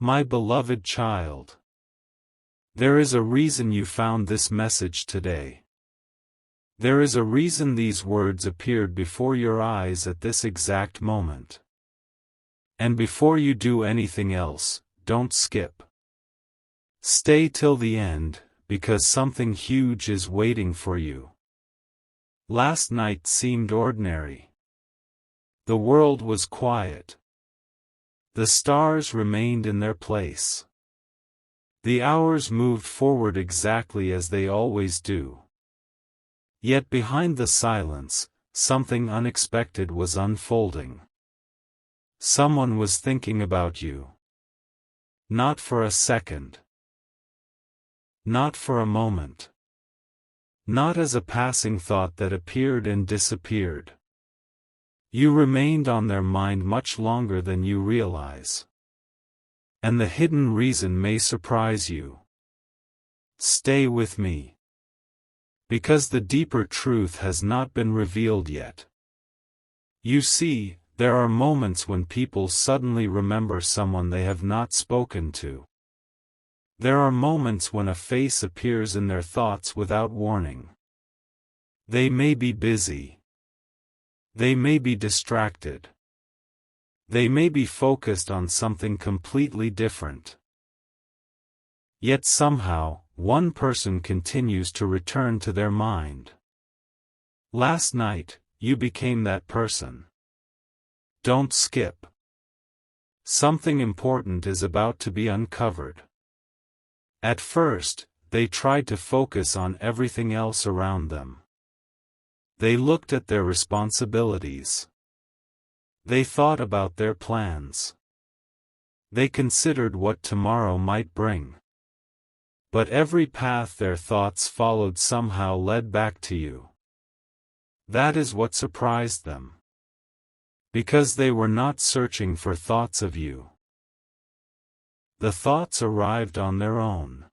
My beloved child, there is a reason you found this message today. There is a reason these words appeared before your eyes at this exact moment. And before you do anything else, don't skip. Stay till the end, because something huge is waiting for you. Last night seemed ordinary. The world was quiet. The stars remained in their place. The hours moved forward exactly as they always do. Yet behind the silence, something unexpected was unfolding. Someone was thinking about you. Not for a second. Not for a moment. Not as a passing thought that appeared and disappeared. You remained on their mind much longer than you realize. And the hidden reason may surprise you. Stay with me. Because the deeper truth has not been revealed yet. You see, there are moments when people suddenly remember someone they have not spoken to. There are moments when a face appears in their thoughts without warning. They may be busy. They may be distracted. They may be focused on something completely different. Yet somehow, one person continues to return to their mind. Last night, you became that person. Don't skip. Something important is about to be uncovered. At first, they tried to focus on everything else around them. They looked at their responsibilities. They thought about their plans. They considered what tomorrow might bring. But every path their thoughts followed somehow led back to you. That is what surprised them. Because they were not searching for thoughts of you. The thoughts arrived on their own.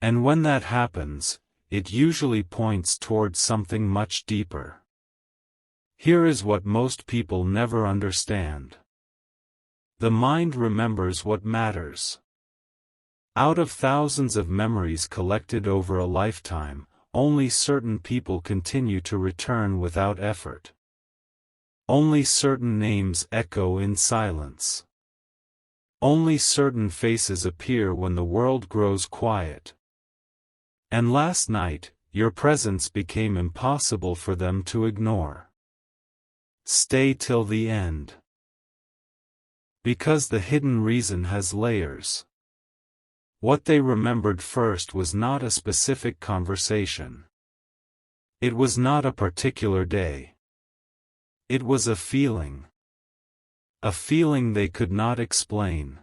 And when that happens, it usually points towards something much deeper. Here is what most people never understand. The mind remembers what matters. Out of thousands of memories collected over a lifetime, only certain people continue to return without effort. Only certain names echo in silence. Only certain faces appear when the world grows quiet. And last night, your presence became impossible for them to ignore. Stay till the end. Because the hidden reason has layers. What they remembered first was not a specific conversation. It was not a particular day. It was a feeling. A feeling they could not explain.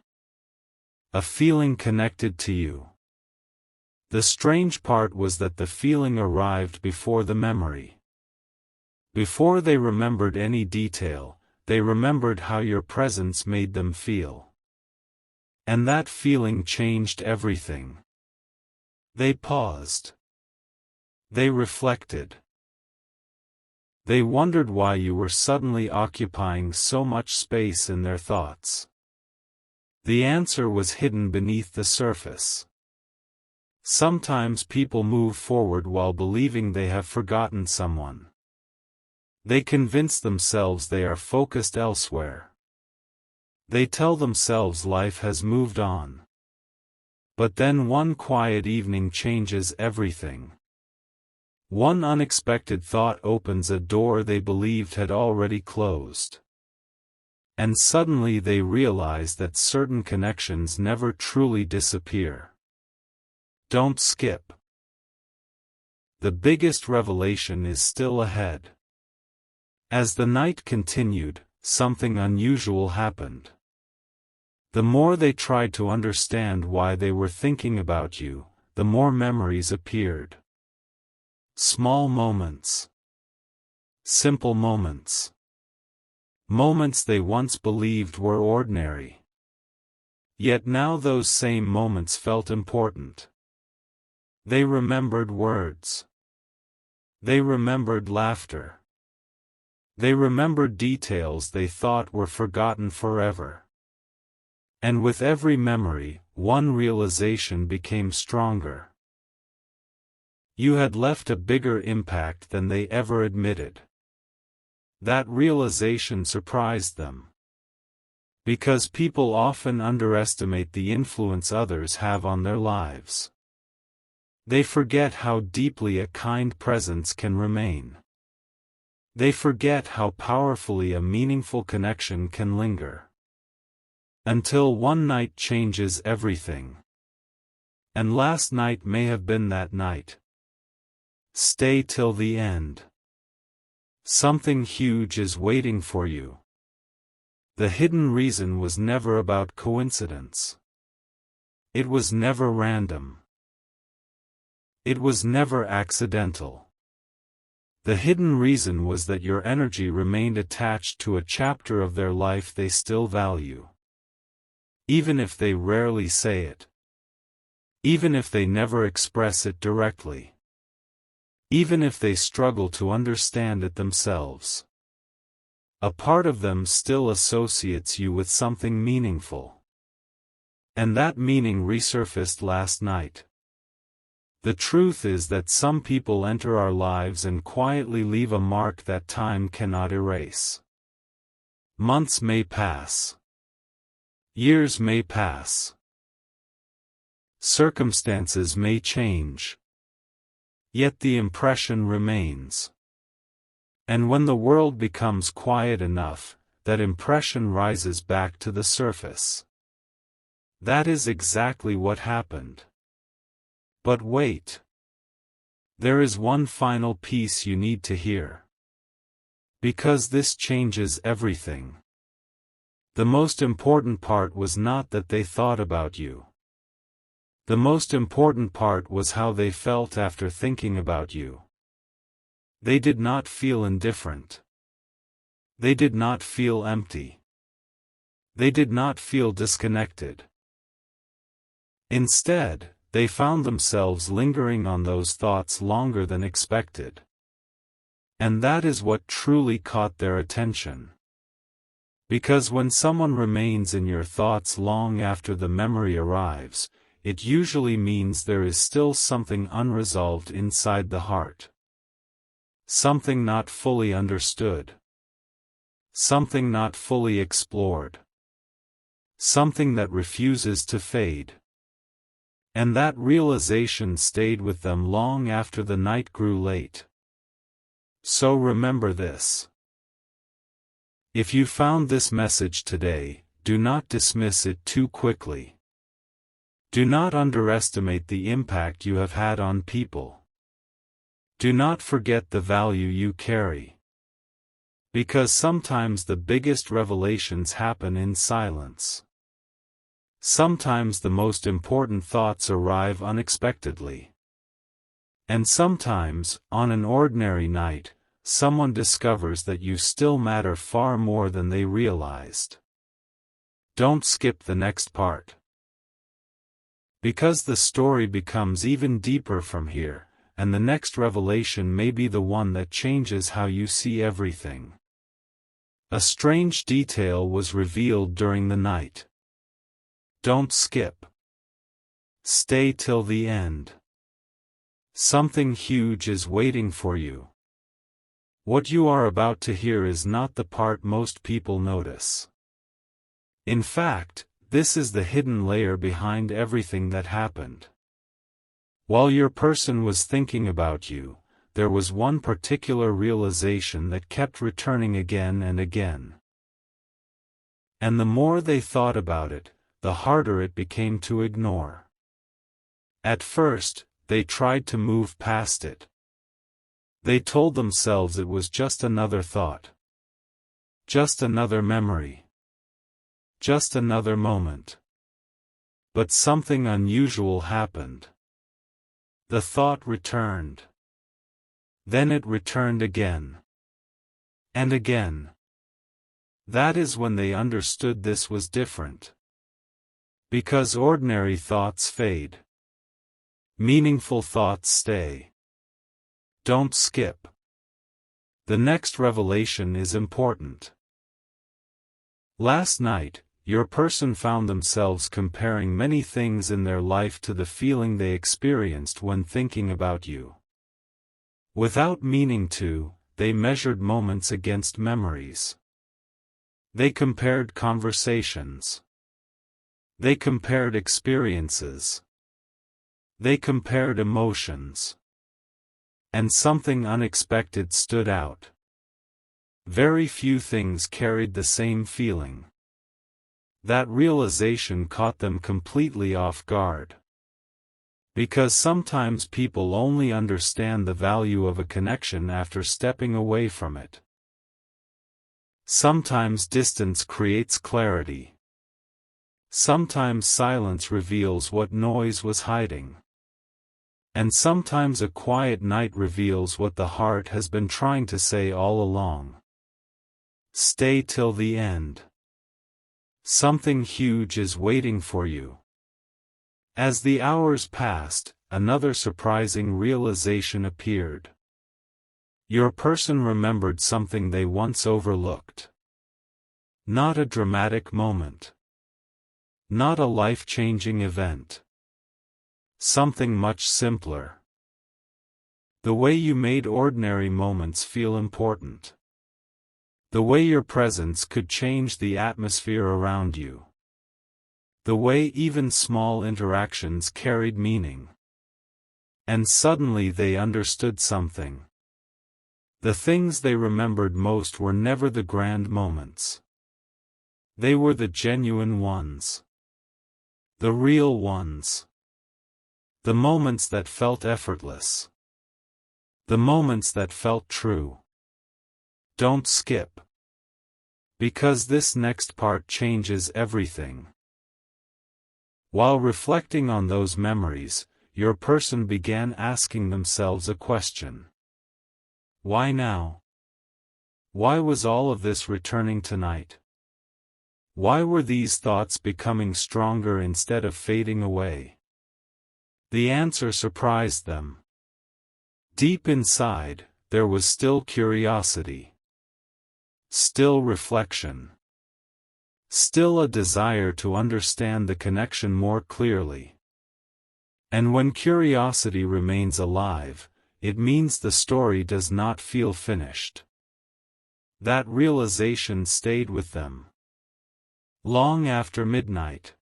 A feeling connected to you. The strange part was that the feeling arrived before the memory. Before they remembered any detail, they remembered how your presence made them feel. And that feeling changed everything. They paused. They reflected. They wondered why you were suddenly occupying so much space in their thoughts. The answer was hidden beneath the surface. Sometimes people move forward while believing they have forgotten someone. They convince themselves they are focused elsewhere. They tell themselves life has moved on. But then one quiet evening changes everything. One unexpected thought opens a door they believed had already closed. And suddenly they realize that certain connections never truly disappear. Don't skip. The biggest revelation is still ahead. As the night continued, something unusual happened. The more they tried to understand why they were thinking about you, the more memories appeared. Small moments. Simple moments. Moments they once believed were ordinary. Yet now those same moments felt important. They remembered words. They remembered laughter. They remembered details they thought were forgotten forever. And with every memory, one realization became stronger. You had left a bigger impact than they ever admitted. That realization surprised them. Because people often underestimate the influence others have on their lives. They forget how deeply a kind presence can remain. They forget how powerfully a meaningful connection can linger. Until one night changes everything. And last night may have been that night. Stay till the end. Something huge is waiting for you. The hidden reason was never about coincidence. It was never random. It was never accidental. The hidden reason was that your energy remained attached to a chapter of their life they still value. Even if they rarely say it. Even if they never express it directly. Even if they struggle to understand it themselves. A part of them still associates you with something meaningful. And that meaning resurfaced last night. The truth is that some people enter our lives and quietly leave a mark that time cannot erase. Months may pass. Years may pass. Circumstances may change. Yet the impression remains. And when the world becomes quiet enough, that impression rises back to the surface. That is exactly what happened. But wait. There is one final piece you need to hear. Because this changes everything. The most important part was not that they thought about you. The most important part was how they felt after thinking about you. They did not feel indifferent. They did not feel empty. They did not feel disconnected. Instead, they found themselves lingering on those thoughts longer than expected. And that is what truly caught their attention. Because when someone remains in your thoughts long after the memory arrives, it usually means there is still something unresolved inside the heart. Something not fully understood. Something not fully explored. Something that refuses to fade. And that realization stayed with them long after the night grew late. So remember this. If you found this message today, do not dismiss it too quickly. Do not underestimate the impact you have had on people. Do not forget the value you carry. Because sometimes the biggest revelations happen in silence. Sometimes the most important thoughts arrive unexpectedly. And sometimes, on an ordinary night, someone discovers that you still matter far more than they realized. Don't skip the next part. Because the story becomes even deeper from here, and the next revelation may be the one that changes how you see everything. A strange detail was revealed during the night. Don't skip. Stay till the end. Something huge is waiting for you. What you are about to hear is not the part most people notice. In fact, this is the hidden layer behind everything that happened. While your person was thinking about you, there was one particular realization that kept returning again and again. And the more they thought about it, the harder it became to ignore. At first, they tried to move past it. They told themselves it was just another thought. Just another memory. Just another moment. But something unusual happened. The thought returned. Then it returned again. And again. That is when they understood this was different. Because ordinary thoughts fade. Meaningful thoughts stay. Don't skip. The next revelation is important. Last night, your person found themselves comparing many things in their life to the feeling they experienced when thinking about you. Without meaning to, they measured moments against memories. They compared conversations. They compared experiences. They compared emotions. And something unexpected stood out. Very few things carried the same feeling. That realization caught them completely off guard. Because sometimes people only understand the value of a connection after stepping away from it. Sometimes distance creates clarity. Sometimes silence reveals what noise was hiding. And sometimes a quiet night reveals what the heart has been trying to say all along. Stay till the end. Something huge is waiting for you. As the hours passed, another surprising realization appeared. Your person remembered something they once overlooked. Not a dramatic moment. Not a life-changing event. Something much simpler. The way you made ordinary moments feel important. The way your presence could change the atmosphere around you. The way even small interactions carried meaning. And suddenly they understood something. The things they remembered most were never the grand moments. They were the genuine ones. The real ones. The moments that felt effortless. The moments that felt true. Don't skip. Because this next part changes everything. While reflecting on those memories, your person began asking themselves a question. Why now? Why was all of this returning tonight? Why were these thoughts becoming stronger instead of fading away? The answer surprised them. Deep inside, there was still curiosity. Still reflection. Still a desire to understand the connection more clearly. And when curiosity remains alive, it means the story does not feel finished. That realization stayed with them. Long after midnight.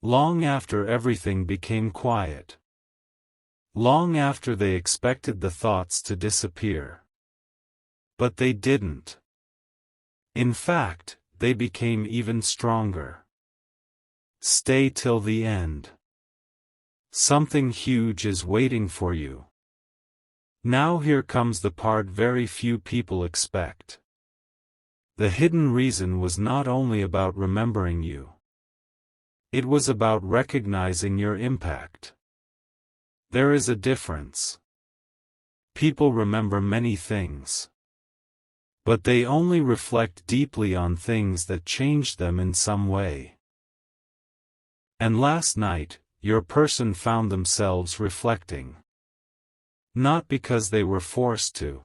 Long after everything became quiet. Long after they expected the thoughts to disappear. But they didn't. In fact, they became even stronger. Stay till the end. Something huge is waiting for you. Now here comes the part very few people expect. The hidden reason was not only about remembering you. It was about recognizing your impact. There is a difference. People remember many things. But they only reflect deeply on things that changed them in some way. And last night, your person found themselves reflecting. Not because they were forced to.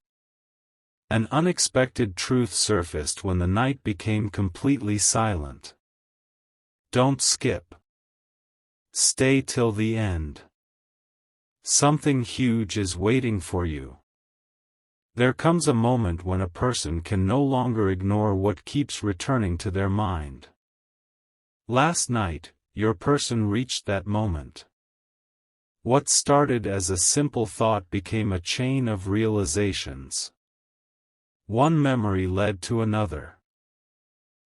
An unexpected truth surfaced when the night became completely silent. Don't skip. Stay till the end. Something huge is waiting for you. There comes a moment when a person can no longer ignore what keeps returning to their mind. Last night, your person reached that moment. What started as a simple thought became a chain of realizations. One memory led to another.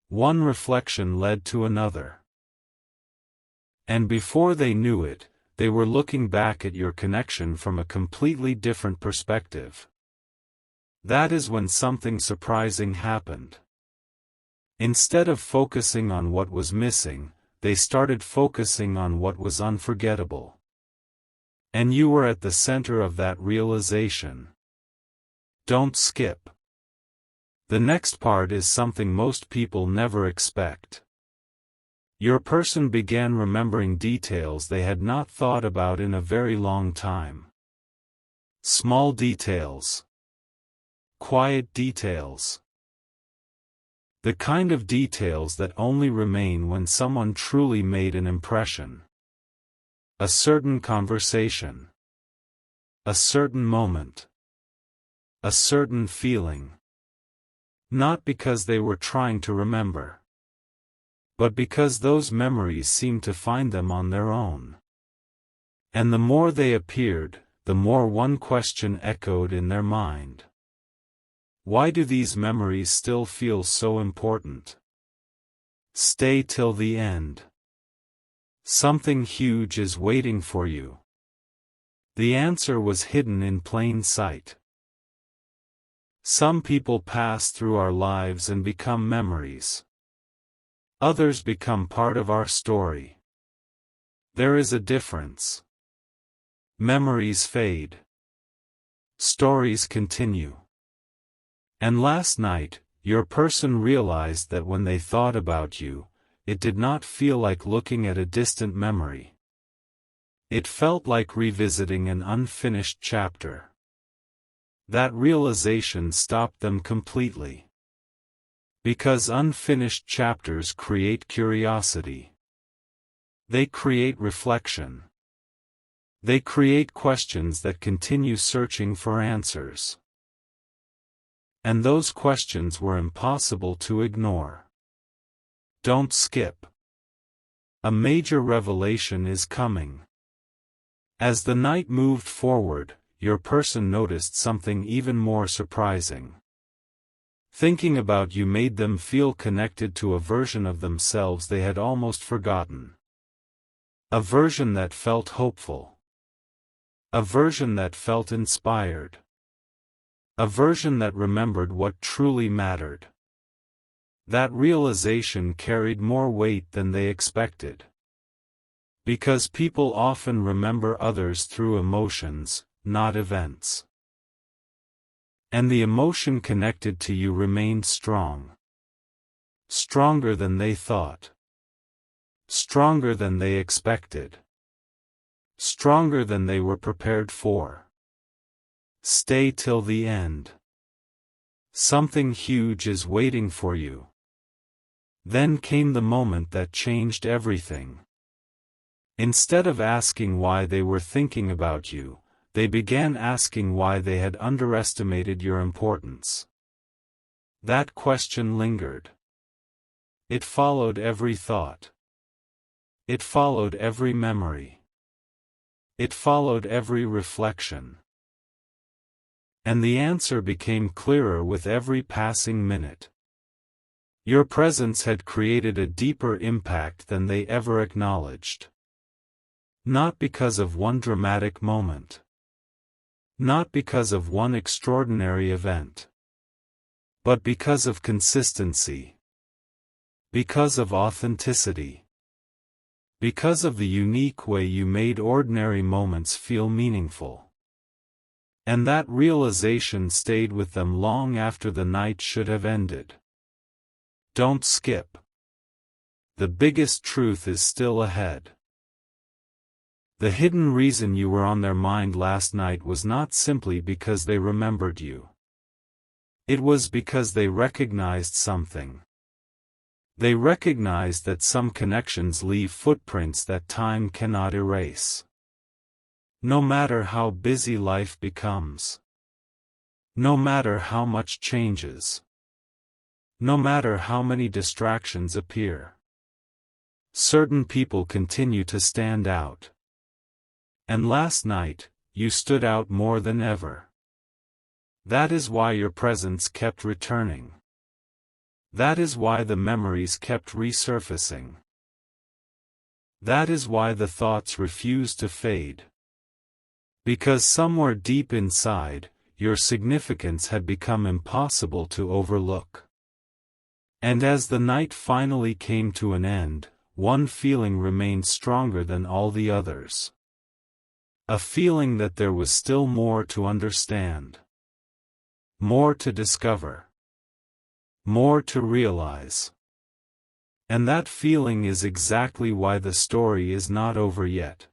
One reflection led to another. And before they knew it, they were looking back at your connection from a completely different perspective. That is when something surprising happened. Instead of focusing on what was missing, they started focusing on what was unforgettable. And you were at the center of that realization. Don't skip. The next part is something most people never expect. Your person began remembering details they had not thought about in a very long time. Small details. Quiet details. The kind of details that only remain when someone truly made an impression. A certain conversation. A certain moment. A certain feeling. Not because they were trying to remember, but because those memories seemed to find them on their own. And the more they appeared, the more one question echoed in their mind. Why do these memories still feel so important? Stay till the end. Something huge is waiting for you. The answer was hidden in plain sight. Some people pass through our lives and become memories. Others become part of our story. There is a difference. Memories fade. Stories continue. And last night, your person realized that when they thought about you, it did not feel like looking at a distant memory. It felt like revisiting an unfinished chapter. That realization stopped them completely. Because unfinished chapters create curiosity. They create reflection. They create questions that continue searching for answers. And those questions were impossible to ignore. Don't skip. A major revelation is coming. As the night moved forward, your person noticed something even more surprising. Thinking about you made them feel connected to a version of themselves they had almost forgotten. A version that felt hopeful. A version that felt inspired. A version that remembered what truly mattered. That realization carried more weight than they expected. Because people often remember others through emotions, not events. And the emotion connected to you remained strong. Stronger than they thought. Stronger than they expected. Stronger than they were prepared for. Stay till the end. Something huge is waiting for you. Then came the moment that changed everything. Instead of asking why they were thinking about you, they began asking why they had underestimated your importance. That question lingered. It followed every thought. It followed every memory. It followed every reflection. And the answer became clearer with every passing minute. Your presence had created a deeper impact than they ever acknowledged. Not because of one dramatic moment. Not because of one extraordinary event. But because of consistency. Because of authenticity. Because of the unique way you made ordinary moments feel meaningful. And that realization stayed with them long after the night should have ended. Don't skip. The biggest truth is still ahead. The hidden reason you were on their mind last night was not simply because they remembered you. It was because they recognized something. They recognized that some connections leave footprints that time cannot erase. No matter how busy life becomes. No matter how much changes. No matter how many distractions appear. Certain people continue to stand out. And last night, you stood out more than ever. That is why your presence kept returning. That is why the memories kept resurfacing. That is why the thoughts refused to fade. Because somewhere deep inside, your significance had become impossible to overlook. And as the night finally came to an end, one feeling remained stronger than all the others. A feeling that there was still more to understand. More to discover. More to realize. And that feeling is exactly why the story is not over yet.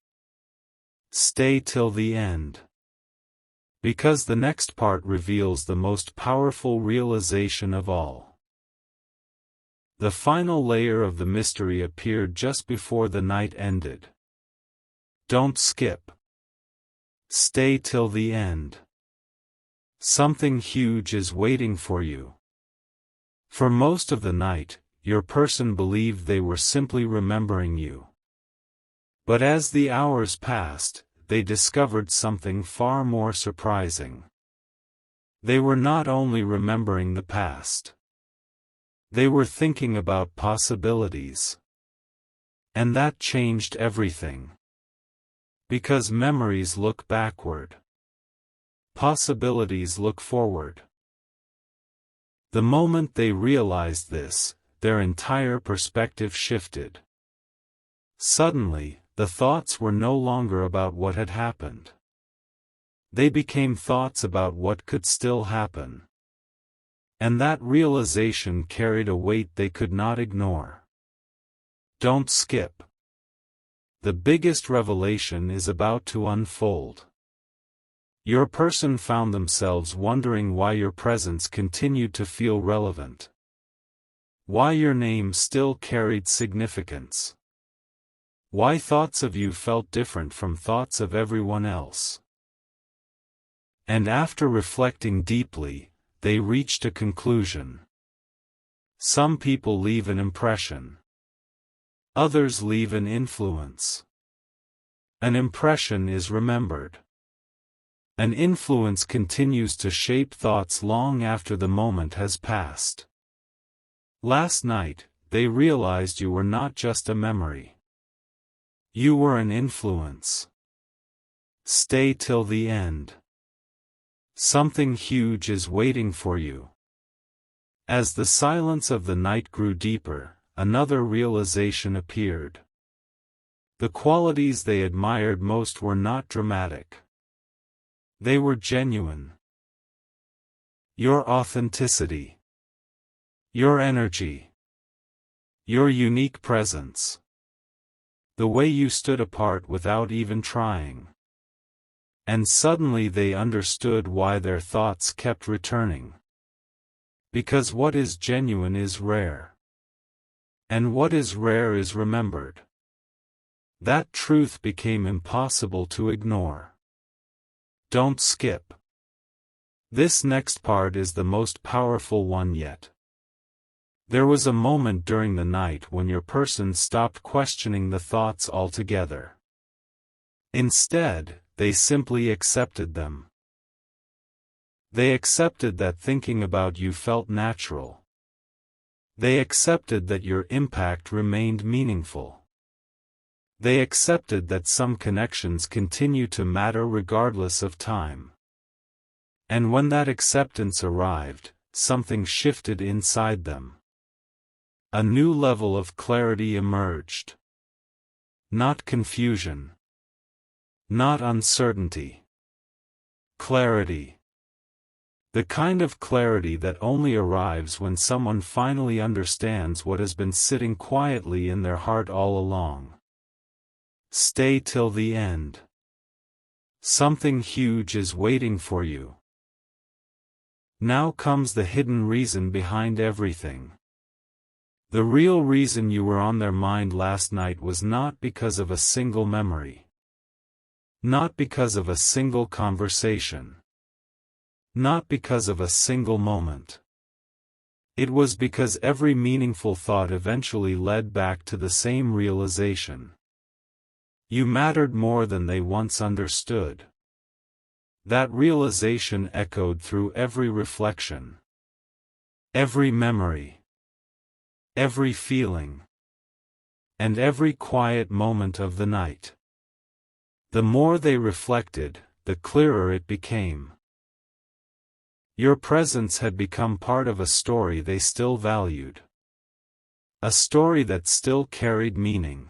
Stay till the end. Because the next part reveals the most powerful realization of all. The final layer of the mystery appeared just before the night ended. Don't skip. Stay till the end. Something huge is waiting for you. For most of the night, your person believed they were simply remembering you. But as the hours passed, they discovered something far more surprising. They were not only remembering the past. They were thinking about possibilities. And that changed everything. Because memories look backward. Possibilities look forward. The moment they realized this, their entire perspective shifted. Suddenly, the thoughts were no longer about what had happened. They became thoughts about what could still happen. And that realization carried a weight they could not ignore. Don't skip. The biggest revelation is about to unfold. Your person found themselves wondering why your presence continued to feel relevant. Why your name still carried significance. Why thoughts of you felt different from thoughts of everyone else. And after reflecting deeply, they reached a conclusion. Some people leave an impression. Others leave an influence. An impression is remembered. An influence continues to shape thoughts long after the moment has passed. Last night, they realized you were not just a memory. You were an influence. Stay till the end. Something huge is waiting for you. As the silence of the night grew deeper, another realization appeared. The qualities they admired most were not dramatic. They were genuine. Your authenticity. Your energy. Your unique presence. The way you stood apart without even trying. And suddenly they understood why their thoughts kept returning. Because what is genuine is rare. And what is rare is remembered. That truth became impossible to ignore. Don't skip. This next part is the most powerful one yet. There was a moment during the night when your person stopped questioning the thoughts altogether. Instead, they simply accepted them. They accepted that thinking about you felt natural. They accepted that your impact remained meaningful. They accepted that some connections continue to matter regardless of time. And when that acceptance arrived, something shifted inside them. A new level of clarity emerged. Not confusion. Not uncertainty. Clarity. The kind of clarity that only arrives when someone finally understands what has been sitting quietly in their heart all along. Stay till the end. Something huge is waiting for you. Now comes the hidden reason behind everything. The real reason you were on their mind last night was not because of a single memory. Not because of a single conversation. Not because of a single moment. It was because every meaningful thought eventually led back to the same realization. You mattered more than they once understood. That realization echoed through every reflection. Every memory. Every feeling. And every quiet moment of the night. The more they reflected, the clearer it became. Your presence had become part of a story they still valued. A story that still carried meaning.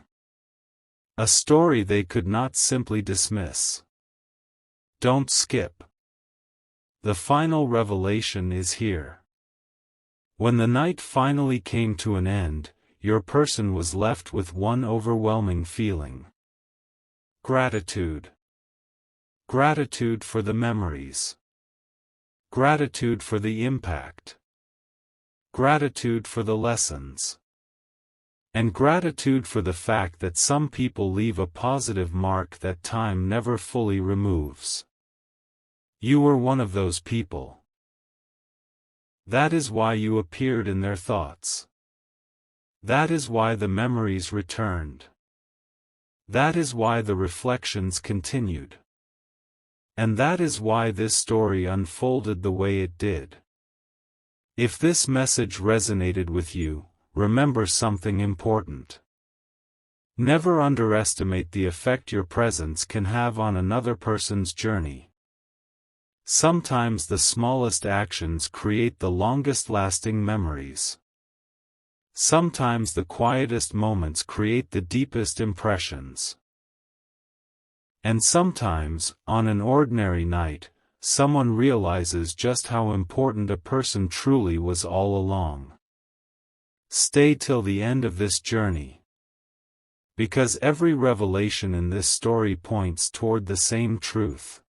A story they could not simply dismiss. Don't skip. The final revelation is here. When the night finally came to an end, your person was left with one overwhelming feeling. Gratitude. Gratitude for the memories. Gratitude for the impact. gratitude for the lessons, and gratitude for the fact that some people leave a positive mark that time never fully removes. You were one of those people. That is why you appeared in their thoughts. That is why the memories returned. That is why the reflections continued. And that is why this story unfolded the way it did. If this message resonated with you, remember something important. Never underestimate the effect your presence can have on another person's journey. Sometimes the smallest actions create the longest-lasting memories. Sometimes the quietest moments create the deepest impressions. And sometimes, on an ordinary night, someone realizes just how important a person truly was all along. Stay till the end of this journey. Because every revelation in this story points toward the same truth.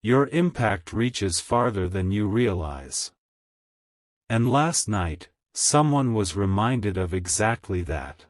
Your impact reaches farther than you realize. And last night, someone was reminded of exactly that.